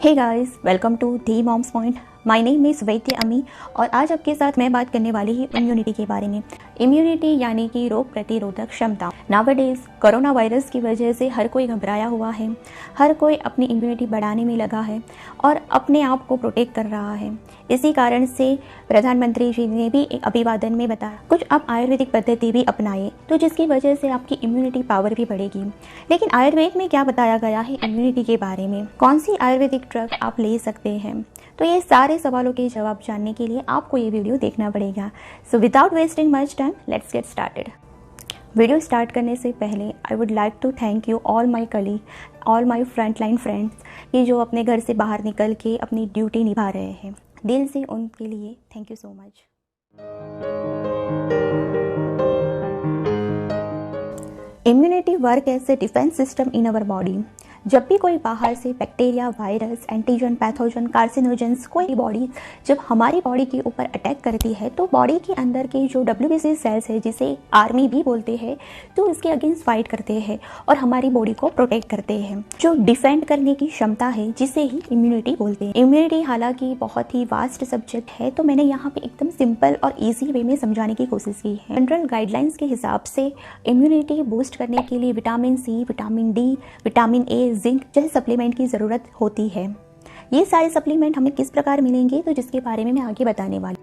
Hey guys, welcome to the Moms Point. My name is Vaidya Ami और आज आपके साथ मैं बात करने वाली हूँ इम्यूनिटी के बारे में। इम्यूनिटी यानी कि रोग प्रतिरोधक क्षमता। नाउअडेज कोरोना वायरस की वजह से हर कोई घबराया हुआ है, हर कोई अपनी इम्यूनिटी बढ़ाने में लगा है और अपने आप को प्रोटेक्ट कर रहा है। इसी कारण से प्रधानमंत्री जी ने भी एक अभिवादन में बताया कुछ आप आयुर्वेदिक पद्धति भी अपनाएं, तो जिसकी वजह से आपकी इम्यूनिटी पावर भी बढ़ेगी। लेकिन आयुर्वेद में क्या बताया गया है इम्यूनिटी के बारे में, कौन सी आयुर्वेदिक ड्रग आप ले सकते हैं, तो ये सारे सवालों के जवाब जानने के लिए आपको ये वीडियो देखना पड़ेगा। So without wasting much time, let's get started. Video start करने से पहले I would like to thank you all my colleague, all my front line friends, ये जो अपने घर से बाहर निकल के अपनी ड्यूटी निभा रहे हैं। दिल से उनके लिए thank you so much. Immunity work as a defence system in our body. जब भी कोई बाहर से bacteria, virus, antigen, pathogen, carcinogens कोई बॉडी जब हमारी बॉडी के ऊपर अटैक करती है, तो बॉडी के अंदर के जो WBC सेल्स है, जिसे आर्मी भी बोलते हैं, तो उसके अगेंस्ट फाइट करते हैं और हमारी बॉडी को प्रोटेक्ट करते हैं। जो डिफेंड करने की क्षमता है, जिसे ही इम्यूनिटी बोलते हैं। इम्यूनिटी हालांकि बहुत ही वास्ट सब्जेक्ट है, तो मैंने यहाँ पे एकदम सिंपल और ईजी वे में समझाने की कोशिश की है। जनरल गाइडलाइंस के हिसाब से इम्यूनिटी बूस्ट करने के लिए vitamin C, vitamin D, vitamin A, zinc जैसे सप्लीमेंट की ज़रूरत होती है। ये सारे सप्लीमेंट हमें किस प्रकार मिलेंगे, तो जिसके बारे में मैं आगे बताने वाली।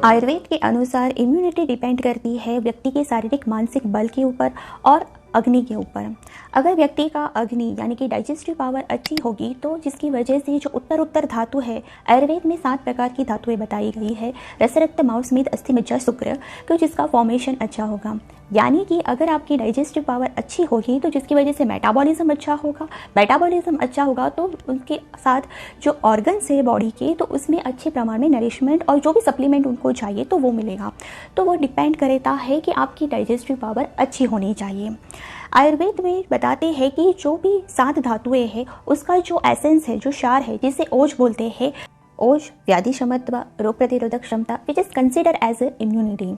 आयुर्वेद के अनुसार इम्यूनिटी डिपेंड करती है व्यक्ति के शारीरिक मानसिक बल के ऊपर और अग्नि के ऊपर। अगर व्यक्ति का अग्नि यानी कि डाइजेस्टिव पावर अच्छी होगी, तो जिसकी वजह से जो उत्तर धातु है, आयुर्वेद में 7 प्रकार की धातुएं बताई गई है, रस, रक्त, मांस, मेद, अस्थि, मज्जा, शुक्र, तो जिसका फॉर्मेशन अच्छा होगा। यानी कि अगर आपकी डाइजेस्टिव पावर अच्छी होगी, तो जिसकी वजह से मेटाबॉलिज्म अच्छा होगा। मेटाबॉलिज्म अच्छा होगा तो उनके साथ जो ऑर्गन्स है बॉडी के, तो उसमें अच्छे प्रमाण में नरिशमेंट और जो भी सप्लीमेंट उनको चाहिए तो वो मिलेगा। तो वो डिपेंड करता है कि आपकी डाइजेस्टिव पावर अच्छी होनी चाहिए। आयुर्वेद में बताते हैं कि जो भी 7 धातुएं हैं, उसका जो एसेंस है, जो सार है, जिसे ओज बोलते हैं, ओज व्याधि क्षमता, रोग प्रतिरोधक क्षमता, which is consider as a immunity.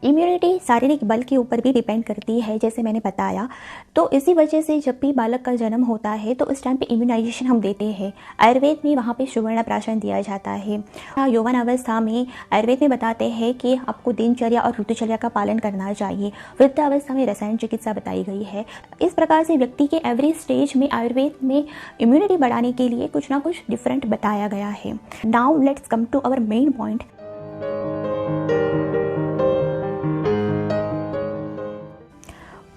Immunity शारीरिक बल के ऊपर भी डिपेंड करती है, जैसे मैंने बताया। तो इसी वजह से जब भी बालक का जन्म होता है, तो उस टाइम पे इम्यूनाइजेशन हम देते हैं। आयुर्वेद में वहाँ पे सुवर्ण प्राशन दिया जाता है। यौवन अवस्था में आयुर्वेद में बताते हैं कि आपको दिनचर्या और ऋतुचर्या का पालन करना चाहिए। वृद्ध अवस्था में रसायन चिकित्सा बताई गई है। इस प्रकार से व्यक्ति के एवरेज स्टेज में आयुर्वेद में इम्यूनिटी बढ़ाने के लिए कुछ ना कुछ डिफरेंट बताया गया है। Now let's come to our main point.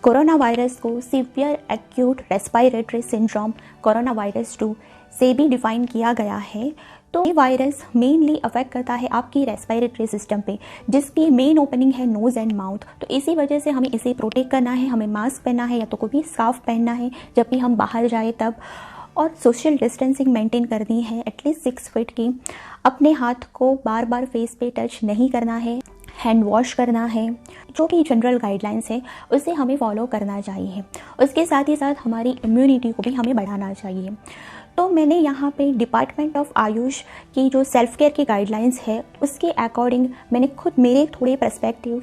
Coronavirus को severe acute respiratory syndrome coronavirus 2 से भी डिफाइन किया गया है। तो ये वायरस मेनली अफेक्ट करता है आपकी रेस्पिरेटरी सिस्टम पे, जिसकी मेन ओपनिंग है नोज़ एंड माउथ। तो इसी वजह से हमें इसे प्रोटेक्ट करना है, हमें मास्क पहनना है या तो कोई भी स्कार्फ पहनना है जब भी हम बाहर जाए तब, और सोशल डिस्टेंसिंग मेंटेन करनी है एटलीस्ट 6 फीट की। अपने हाथ को बार बार फेस पे टच नहीं करना है, हैंड वॉश करना है। जो भी जनरल गाइडलाइंस है उसे हमें फॉलो करना चाहिए। उसके साथ ही साथ हमारी इम्यूनिटी को भी हमें बढ़ाना चाहिए। तो मैंने यहाँ पे डिपार्टमेंट ऑफ आयुष की जो सेल्फ केयर की गाइडलाइंस है, उसके अकॉर्डिंग मैंने खुद मेरे थोड़े पर्सपेक्टिव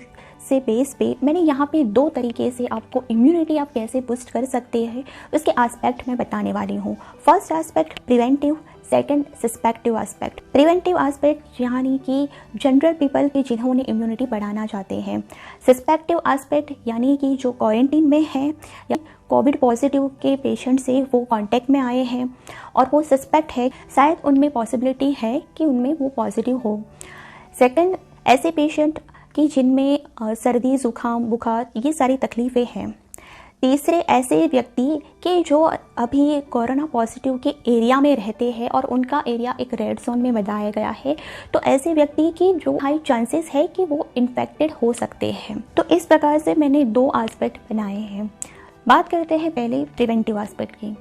से बेस पे मैंने यहाँ पे 2 तरीके से आपको इम्यूनिटी आप कैसे बूस्ट कर सकते हैं, उसके एस्पेक्ट मैं बताने वाली हूँ। First aspect preventive, second suspective aspect. Preventive aspect यानी कि जनरल पीपल के जिन्होंने इम्यूनिटी बढ़ाना चाहते हैं। सस्पेक्टिव एस्पेक्ट यानी कि जो क्वारंटीन में है या कोविड पॉजिटिव के पेशेंट से वो कांटेक्ट में आए हैं और वो सस्पेक्ट है, शायद उनमें पॉसिबिलिटी है कि उनमें वो पॉजिटिव हो। सेकंड, ऐसे पेशेंट कि जिनमें सर्दी, जुकाम, बुखार ये सारी तकलीफ़ें हैं। तीसरे, ऐसे व्यक्ति के जो अभी कोरोना पॉजिटिव के एरिया में रहते हैं और उनका एरिया एक रेड जोन में बताया गया है, तो ऐसे व्यक्ति की जो हाई चांसेस है कि वो इन्फेक्टेड हो सकते हैं। तो इस प्रकार से मैंने 2 एस्पेक्ट बनाए हैं। बात करते हैं पहले प्रिवेंटिव एस्पेक्ट की।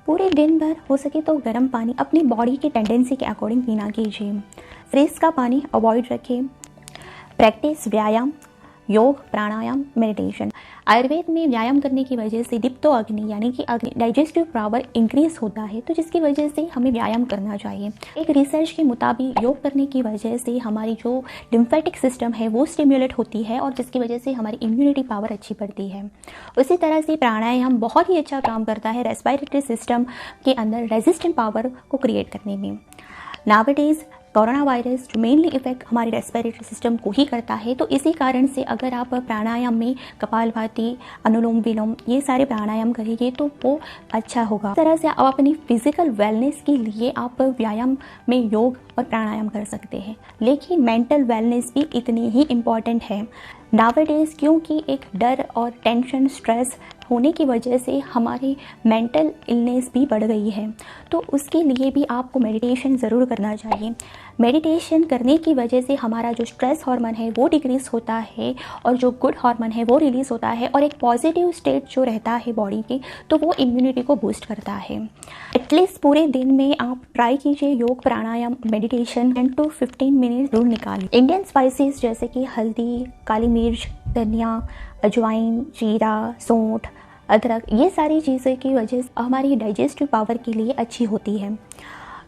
पूरे दिन भर हो सके तो गर्म पानी अपनी बॉडी की टेंडेंसी के अकॉर्डिंग पीना कीजिए। फ्रिज का पानी अवॉइड रखें। प्रैक्टिस व्यायाम योग, प्राणायाम, मेडिटेशन। आयुर्वेद में व्यायाम करने की वजह से दीप्तो अग्नि यानी कि डाइजेस्टिव पावर इंक्रीज होता है, तो जिसकी वजह से हमें व्यायाम करना चाहिए। एक रिसर्च के मुताबिक योग करने की वजह से हमारी जो लिम्फेटिक सिस्टम है वो स्टिम्युलेट होती है और जिसकी वजह से हमारी इम्यूनिटी पावर अच्छी बढ़ती है। उसी तरह से प्राणायाम बहुत ही अच्छा काम करता है रेस्पिरेटरी सिस्टम के अंदर रेजिस्टेंट पावर को क्रिएट करने में। नाउअडेज कोरोना वायरस जो मेनली इफेक्ट हमारे रेस्पिरेटरी सिस्टम को ही करता है, तो इसी कारण से अगर आप प्राणायाम में कपालभाति, अनुलोम विलोम ये सारे प्राणायाम करेंगे तो वो अच्छा होगा। इस तरह से आप अपनी फिजिकल वेलनेस के लिए आप व्यायाम में योग और प्राणायाम कर सकते हैं, लेकिन मेंटल वेलनेस भी इतनी ही इम्पॉर्टेंट है नाउअडेज, क्योंकि एक डर और टेंशन, स्ट्रेस होने की वजह से हमारी मेंटल इलनेस भी बढ़ गई है। तो उसके लिए भी आपको मेडिटेशन ज़रूर करना चाहिए। मेडिटेशन करने की वजह से हमारा जो स्ट्रेस हार्मोन है वो डिक्रीज़ होता है और जो गुड हार्मोन है वो रिलीज़ होता है और एक पॉजिटिव स्टेट जो रहता है बॉडी के, तो वो इम्यूनिटी को बूस्ट करता है। एटलीस्ट पूरे दिन में आप ट्राई कीजिए योग, प्राणायाम, मेडिटेशन 10 to 15 मिनट जरूर निकालिए। इंडियन स्पाइसेस जैसे कि हल्दी, काली मिर्च, धनिया, अजवाइन, जीरा, सौंठ, अदरक, ये सारी चीज़ें की वजह से हमारी डाइजेस्टिव पावर के लिए अच्छी होती है।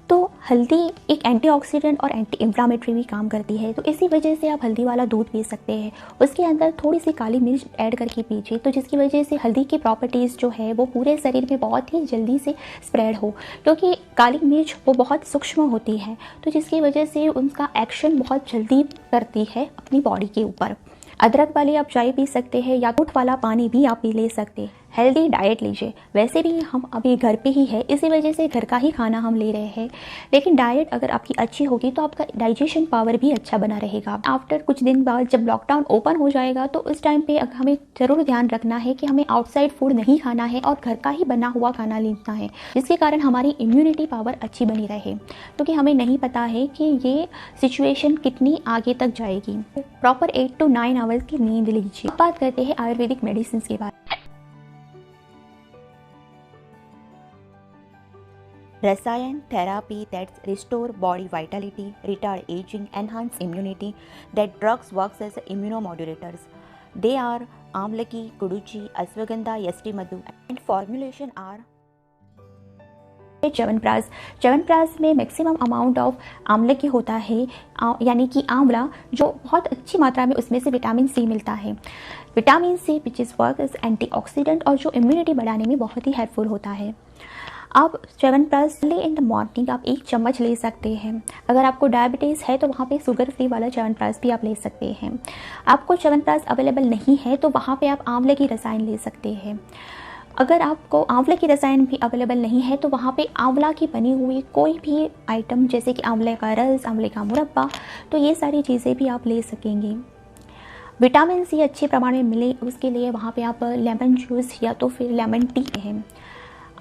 तो हल्दी एक एंटीऑक्सीडेंट और एंटी इन्फ्लामेटरी भी काम करती है, तो इसी वजह से आप हल्दी वाला दूध पी सकते हैं। उसके अंदर थोड़ी सी काली मिर्च ऐड करके पीजिए, तो जिसकी वजह से हल्दी की प्रॉपर्टीज़ जो है वो पूरे शरीर में बहुत ही जल्दी से स्प्रेड हो, क्योंकि काली मिर्च वो बहुत सूक्ष्म होती है, तो जिसकी वजह से उनका एक्शन बहुत जल्दी करती है अपनी बॉडी के ऊपर। अदरक वाली आप चाय पी सकते हैं या दूध वाला पानी भी आप पी ले सकते हैं। हेल्दी डाइट लीजिए। वैसे भी हम अभी घर पे ही है, इसी वजह से घर का ही खाना हम ले रहे हैं, लेकिन डाइट अगर आपकी अच्छी होगी तो आपका डाइजेशन पावर भी अच्छा बना रहेगा। आफ्टर कुछ दिन बाद जब लॉकडाउन ओपन हो जाएगा तो उस टाइम पे हमें ज़रूर ध्यान रखना है कि हमें आउटसाइड फूड नहीं खाना है और घर का ही बना हुआ खाना लेना है, जिसके कारण हमारी इम्यूनिटी पावर अच्छी बनी रहे, क्योंकि हमें नहीं पता है कि ये सिचुएशन कितनी आगे तक जाएगी। प्रॉपर 8 to 9 आवर्स की नींद लीजिए। बात करते हैं आयुर्वेदिक मेडिसिन के बारे में। Rasayan therapy that restore body vitality, retard aging, enhance immunity. That drugs works as immunomodulators. They are Amlaki, Kuduchi, Ashwagandha, Yashtimadhu, and formulation are chyawanprash. Chyawanprash में मैक्सिमम अमाउंट ऑफ आंवले की होता है, यानी कि आंवला जो बहुत अच्छी मात्रा में उसमें से विटामिन सी मिलता है। Vitamin C which is work as antioxidant और जो इम्यूनिटी बढ़ाने में बहुत ही हेल्पफुल होता है। आप च्यवनप्राश इन द मॉर्निंग आप 1 चम्मच ले सकते हैं। अगर आपको डायबिटीज़ है तो वहाँ पे शुगर फ्री वाला च्यवनप्राश भी आप ले सकते हैं। आपको च्यवनप्राश अवेलेबल नहीं है तो वहाँ पे आप आंवले की रसायन ले सकते हैं। अगर आपको आंवले की रसायन भी अवेलेबल नहीं है तो वहाँ पे आंवला की बनी हुई कोई भी आइटम जैसे कि आंवले का रस, आंवले का मुरब्बा, तो ये सारी चीज़ें भी आप ले सकेंगे। विटामिन सी अच्छे प्रमाण में मिले उसके लिए वहाँ पे आप लेमन जूस या तो फिर लेमन टी है।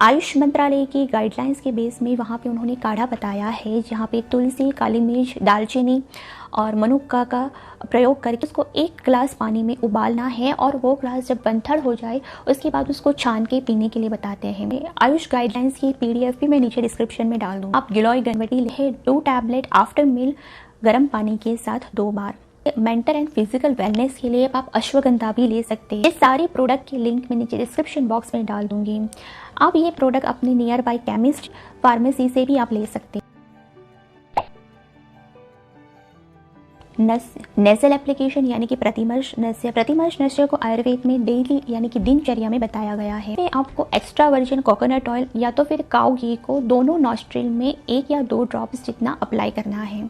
आयुष मंत्रालय की गाइडलाइंस के बेस में वहाँ पे उन्होंने काढ़ा बताया है, जहाँ पे तुलसी, काली मिर्च, दालचीनी और मनुक्का का प्रयोग करके उसको 1 गिलास पानी में उबालना है और वो ग्लास जब बंथड़ हो जाए उसके बाद उसको छान के पीने के लिए बताते हैं। आयुष गाइडलाइंस की PDF भी मैं नीचे डिस्क्रिप्शन में डाल दूँगा। आप गिलोय गनवटी लें 2 टैबलेट आफ्टर मील गर्म पानी के साथ 2 बार। मेंटल एंड फिजिकल वेलनेस के लिए आप अश्वगंधा भी ले सकते हैं। ये सारी प्रोडक्ट की लिंक मैं नीचे डिस्क्रिप्शन बॉक्स में डाल दूंगी। आप ये प्रोडक्ट अपने नियर बाई केमिस्ट, फार्मेसी से भी आप ले सकते हैं। नेजल एप्लीकेशन यानी कि प्रतिमर्श नस्य। प्रतिमर्श नस्य को आयुर्वेद में डेली यानी कि दिनचर्या में बताया गया है। आपको एक्स्ट्रा वर्जिन कोकोनट ऑयल या तो फिर काऊ घी को दोनों नॉस्ट्रिल में 1 या 2 ड्रॉप्स जितना अप्लाई करना है,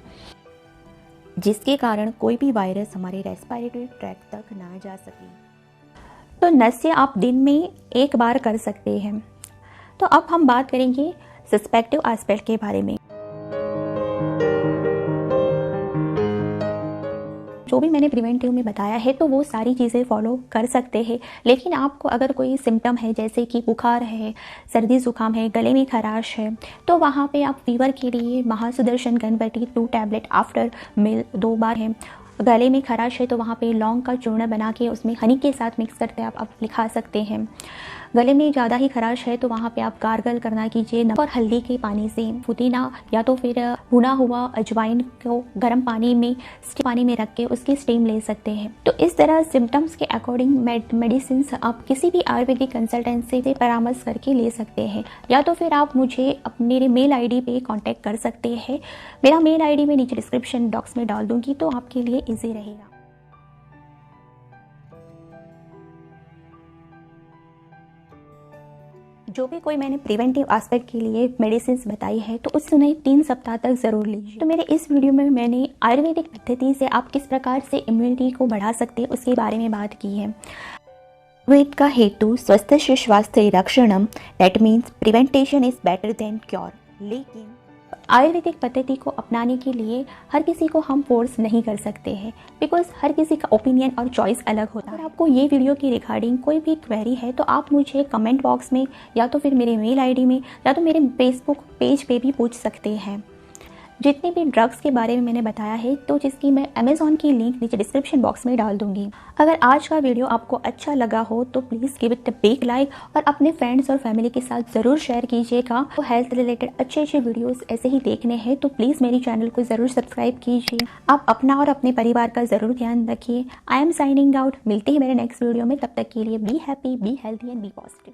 जिसके कारण कोई भी वायरस हमारे रेस्पिरेटरी ट्रैक्ट तक ना जा सके। तो नस्य आप दिन में 1 बार कर सकते हैं। तो अब हम बात करेंगे सस्पेक्टिव एस्पेक्ट के बारे में। जो भी मैंने प्रिवेंटिव में बताया है तो वो सारी चीज़ें फॉलो कर सकते हैं, लेकिन आपको अगर कोई सिम्टम है जैसे कि बुखार है, सर्दी जुकाम है, गले में खराश है, तो वहाँ पे आप फीवर के लिए महासुदर्शन गणपति 2 टैबलेट आफ्टर मील 2 बार है। गले में खराश है तो वहाँ पे लौंग का चूर्ण बना के उसमें हनी के साथ मिक्स करके आप लिखा सकते हैं। गले में ज़्यादा ही खराश है तो वहाँ पे आप गार्गल करना कीजिए नमक और हल्दी के पानी से। पुदीना या तो फिर भुना हुआ अजवाइन को गर्म पानी में रख के उसकी स्टीम ले सकते हैं। तो इस तरह सिम्टम्स के अकॉर्डिंग मेडिसिन आप किसी भी आयुर्वेदिक कंसल्टेंसी से परामर्श करके ले सकते हैं, या तो फिर आप मुझे मेरे मेल आईडी पे कांटेक्ट कर सकते हैं। मेरा मेल आईडी मैं नीचे डिस्क्रिप्शन बॉक्स में डाल दूंगी तो आपके लिए इजी रहेगा। जो भी कोई मैंने प्रिवेंटिव एस्पेक्ट के लिए मेडिसिन बताई है तो उस समय 3 सप्ताह तक ज़रूर लीजिए। तो मेरे इस वीडियो में मैंने आयुर्वेदिक पद्धति से आप किस प्रकार से इम्यूनिटी को बढ़ा सकते हैं उसके बारे में बात की है। वेद का हेतु स्वस्थ स्वास्थ्य रक्षणम, that means preventation is better than cure. लेकिन आयुर्वेदिक पद्धति को अपनाने के लिए हर किसी को हम फोर्स नहीं कर सकते हैं, बिकॉज हर किसी का ओपिनियन और चॉइस अलग होता है। अगर आपको ये वीडियो की रिगार्डिंग कोई भी क्वेरी है तो आप मुझे कमेंट बॉक्स में या तो फिर मेरे मेल आईडी में या तो मेरे फेसबुक पेज पे भी पूछ सकते हैं। जितने भी ड्रग्स के बारे में मैंने बताया है तो जिसकी मैं अमेज़ॉन की लिंक नीचे डिस्क्रिप्शन बॉक्स में डाल दूंगी। अगर आज का वीडियो आपको अच्छा लगा हो तो please give it a big like और अपने फ्रेंड्स और फैमिली के साथ ज़रूर शेयर कीजिएगा। तो हेल्थ रिलेटेड अच्छे वीडियोस ऐसे ही देखने हैं तो प्लीज़ मेरी चैनल को ज़रूर सब्सक्राइब कीजिए। आप अपना और अपने परिवार का ज़रूर ध्यान रखिए। I am signing out. मिलते हैं मेरे नेक्स्ट वीडियो में, तब तक के लिए be happy, be healthy and be positive.